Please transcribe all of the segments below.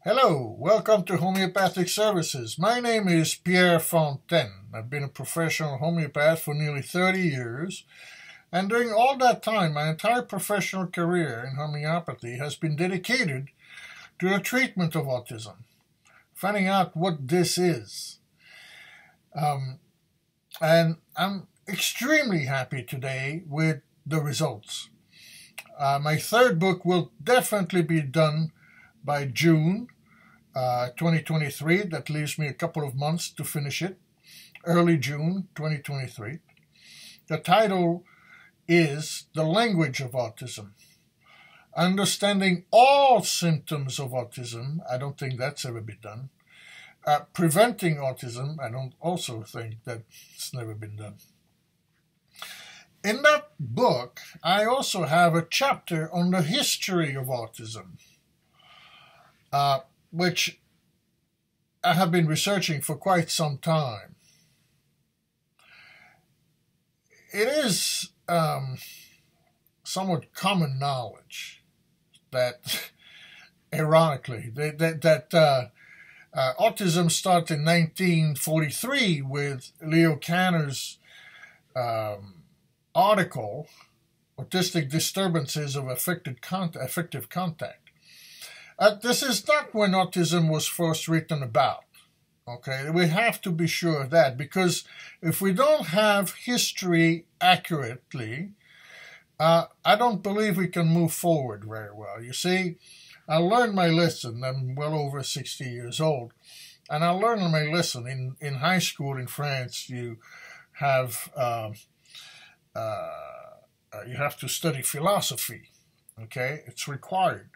Hello, welcome to Homeopathic Services. My name is Pierre Fontaine. I've been a professional homeopath for nearly 30 years, and during all that time, my entire professional career in homeopathy has been dedicated to the treatment of autism, finding out what this is. And I'm extremely happy today with the results. My third book will definitely be done by June 2023. That leaves me a couple of months to finish it. Early June 2023. The title is The Language of Autism. Understanding all symptoms of autism. I don't think that's ever been done. Preventing autism. I don't also think that's never been done. In that book, I also have a chapter on the history of autism, which I have been researching for quite some time. It is somewhat common knowledge that, ironically, autism started in 1943 with Leo Kanner's article, Autistic Disturbances of Affective Contact. This is not when autism was first written about. Okay, we have to be sure of that, because if we don't have history accurately, I don't believe we can move forward very well. You see, I learned my lesson. I'm well over 60 years old, and I learned my lesson. In high school in France, you have to study philosophy. Okay, it's required.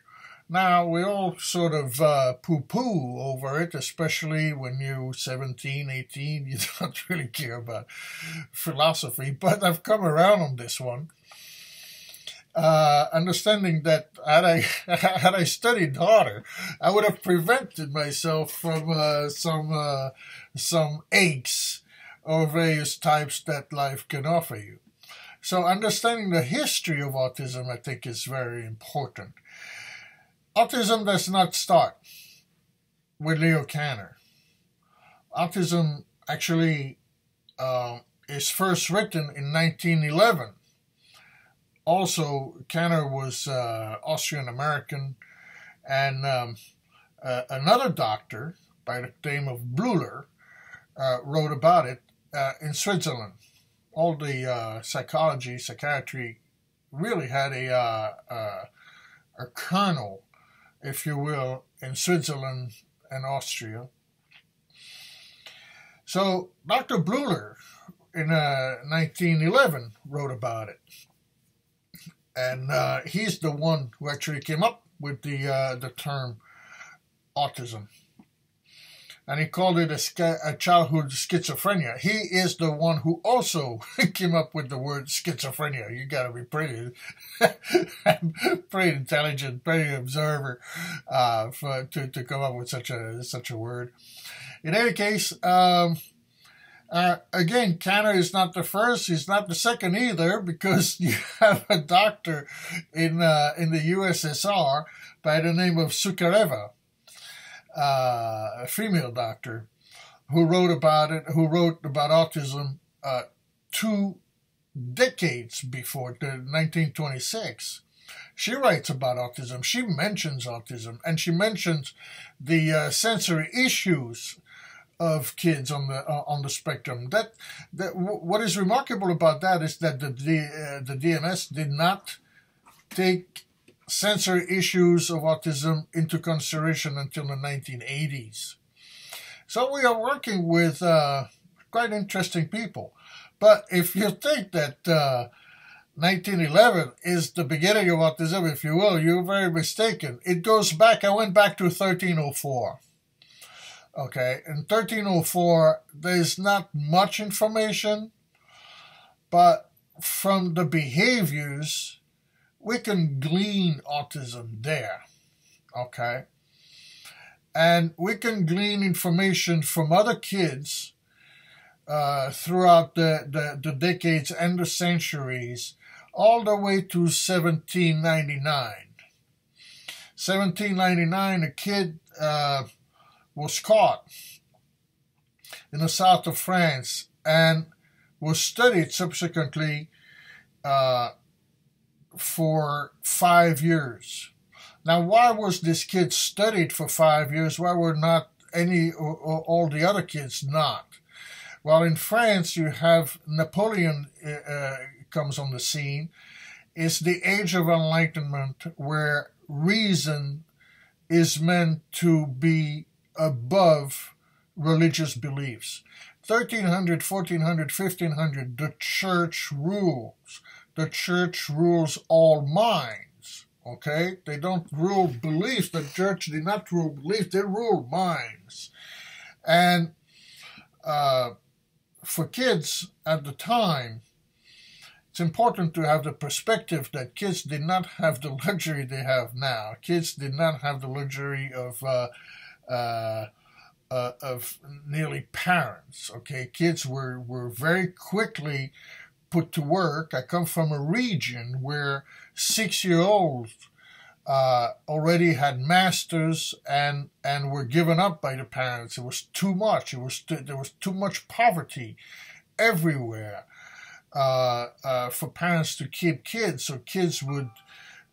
Now, we all sort of poo-poo over it, especially when you're 17, 18, you don't really care about philosophy, but I've come around on this one, understanding that had I studied harder, I would have prevented myself from some aches of various types that life can offer you. So understanding the history of autism, I think, is very important. Autism does not start with Leo Kanner. Autism actually is first written in 1911. Also, Kanner was Austrian-American, and another doctor by the name of bleuler wrote about it in Switzerland. All the psychiatry really had a kernel, if you will, in Switzerland and Austria. So Dr. bleuler in 1911 wrote about it. And he's the one who actually came up with the term autism. And he called it a childhood schizophrenia. He is the one who also came up with the word schizophrenia. You got to be pretty intelligent, pretty observer to come up with such a word. In any case, again, Kanner is not the first. He's not the second either, because you have a doctor in the USSR by the name of Sukareva, a female doctor, who wrote about autism 2 decades before, 1926. She writes about autism. She mentions autism, and she mentions the sensory issues of kids on the spectrum. What is remarkable about that is that the DMS did not take sensory issues of autism into consideration until the 1980s. So we are working with quite interesting people. But if you think that 1911 is the beginning of autism, if you will, you're very mistaken. It goes back, I went back to 1304. Okay, in 1304, there's not much information, but from the behaviors, we can glean autism there, okay? And we can glean information from other kids throughout the decades and the centuries, all the way to 1799. 1799, a kid was caught in the south of France and was studied subsequently for 5 years. Now, why was this kid studied for 5 years? Why were not all the other kids not? Well, in France, you have Napoleon comes on the scene. It's the age of enlightenment, where reason is meant to be above religious beliefs. 1300, 1400, 1500, the church rules. The church rules all minds, okay? They don't rule beliefs. The church did not rule beliefs. They rule minds. And for kids at the time, it's important to have the perspective that kids did not have the luxury they have now. Kids did not have the luxury of nearly parents. Okay, kids were very quickly put to work. I come from a region where 6-year-olds already had masters and were given up by the parents. It was too much. There was too much poverty everywhere for parents to keep kids. So kids would.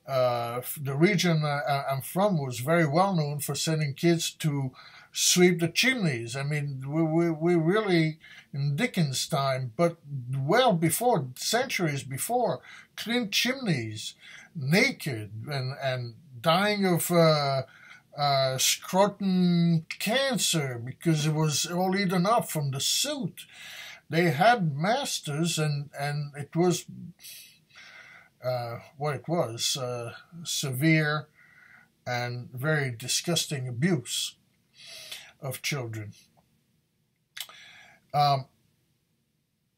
The region I'm from was very well known for sending kids to sweep the chimneys. I mean, we really, in Dickens' time, but well before, centuries before, clean chimneys, naked, and dying of scrotum cancer because it was all eaten up from the soot. They had masters, and it was what it was, severe and very disgusting abuse of children.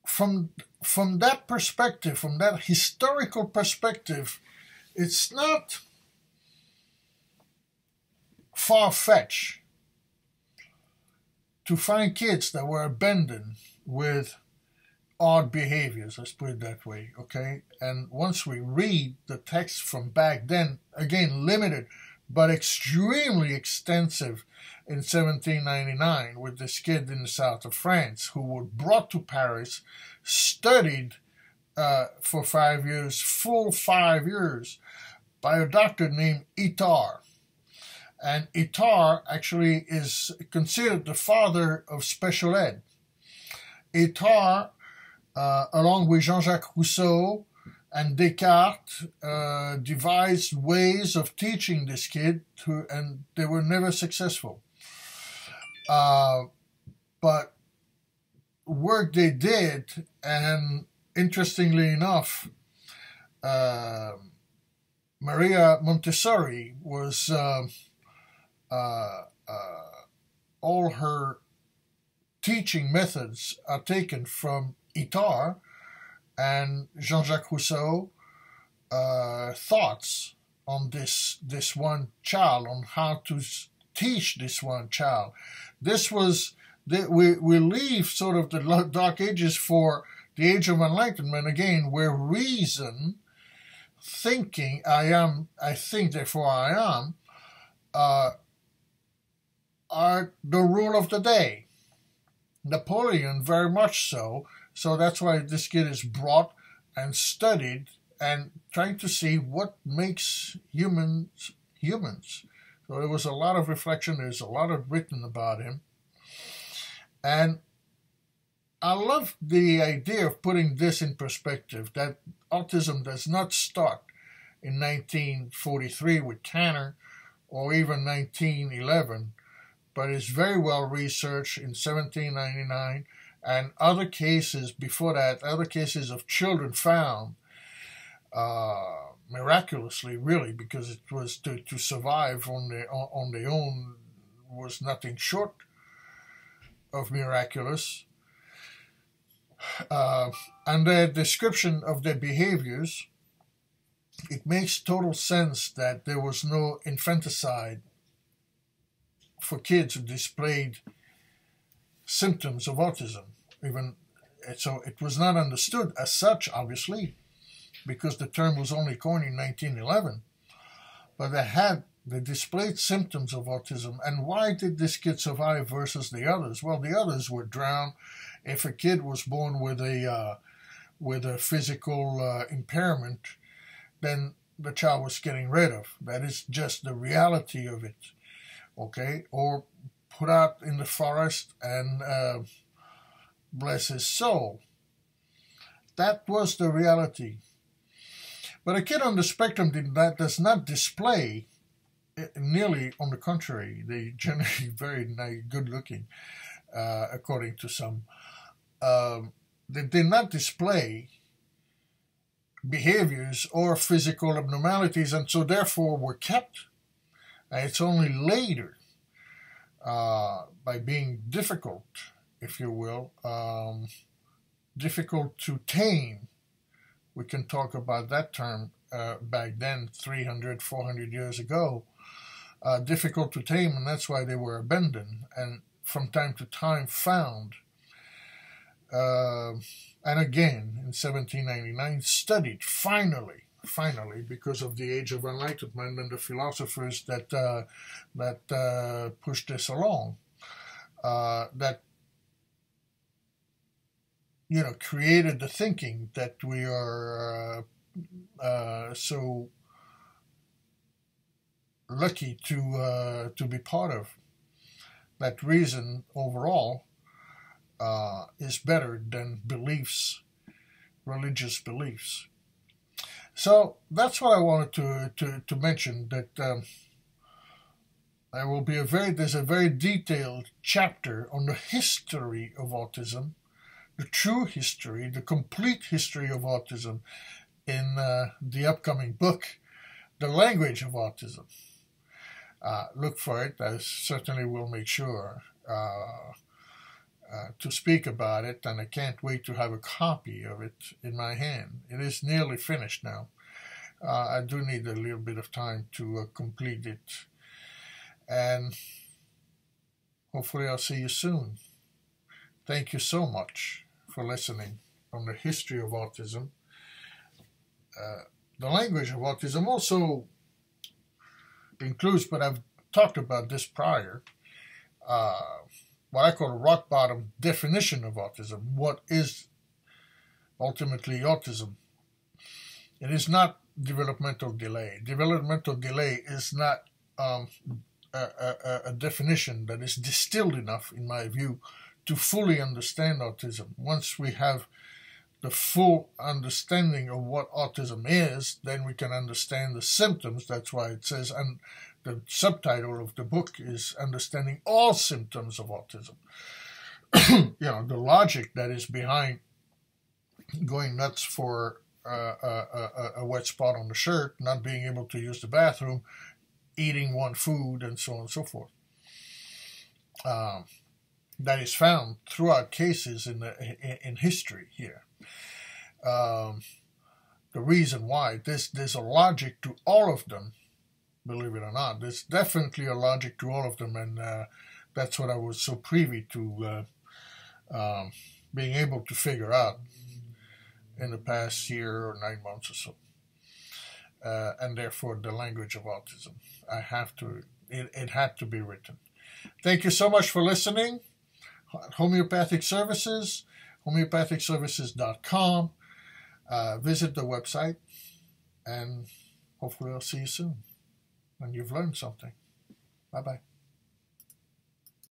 From that perspective, from that historical perspective, it's not far-fetched to find kids that were abandoned with odd behaviors, let's put it that way, okay? And once we read the text from back then, again, limited, but extremely extensive in 1799 with this kid in the south of France who was brought to Paris, studied for 5 years, full 5 years, by a doctor named Itard. And Itard actually is considered the father of special ed. Itard, along with Jean-Jacques Rousseau and Descartes, devised ways of teaching this kid, and they were never successful. But work they did, and interestingly enough, Maria Montessori was all her teaching methods are taken from Itard and Jean-Jacques Rousseau thoughts on this one child, on how to teach this one child. This was, we leave sort of the Dark Ages for the Age of Enlightenment again, where reason, thinking, I think, therefore I am, are the rule of the day. Napoleon, very much so. So that's why this kid is brought and studied and trying to see what makes humans humans. So there was a lot of reflection. There's a lot of written about him. And I love the idea of putting this in perspective, that autism does not start in 1943 with Tanner or even 1911, but is very well researched in 1799 and other cases before that, other cases of children found miraculously, really, because it was to survive on their own was nothing short of miraculous. And their description of their behaviors, it makes total sense that there was no infanticide for kids who displayed symptoms of autism. Even so, it was not understood as such, obviously, because the term was only coined in 1911. But they had They displayed symptoms of autism. And why did this kid survive versus the others? Well, the others were drowned. If a kid was born with a physical impairment, then the child was getting rid of. That is just the reality of it. Okay? Or put out in the forest and bless his soul. That was the reality. But a kid on the spectrum does not display, nearly on the contrary, they generally very good looking, according to some. They did not display behaviors or physical abnormalities, and so therefore were kept. And it's only later, by being difficult, if you will, difficult to tame. We can talk about that term back then, 300, 400 years ago. Difficult to tame, and that's why they were abandoned and from time to time found. And again, in 1799, studied, finally, because of the Age of Enlightenment and the philosophers that pushed this along, that created the thinking that we are so lucky to be part of. That reason overall is better than beliefs, religious beliefs. So that's what I wanted to mention. That there will be there's a very detailed chapter on the history of autism. The true history, the complete history of autism in the upcoming book, The Language of Autism. Look for it. I certainly will make sure to speak about it, and I can't wait to have a copy of it in my hand. It is nearly finished now. I do need a little bit of time to complete it. And hopefully I'll see you soon. Thank you so much for listening on the history of autism. The Language of Autism also includes, but I've talked about this prior, what I call a rock bottom definition of autism. What is ultimately autism? It is not developmental delay. Developmental delay is not a definition that is distilled enough, in my view, to fully understand autism. Once we have the full understanding of what autism is, then we can understand the symptoms. That's why it says, and the subtitle of the book is Understanding All Symptoms of Autism. The logic that is behind going nuts for a wet spot on the shirt, not being able to use the bathroom, eating one food, and so on and so forth. That is found throughout cases in history here. The reason why, there's a logic to all of them, believe it or not. There's definitely a logic to all of them, and that's what I was so privy to being able to figure out in the past year or 9 months or so. And therefore, The Language of Autism. It had to be written. Thank you so much for listening. Homeopathic Services, homeopathicservices.com. Visit the website, and hopefully I'll see you soon. And you've learned something. Bye-bye.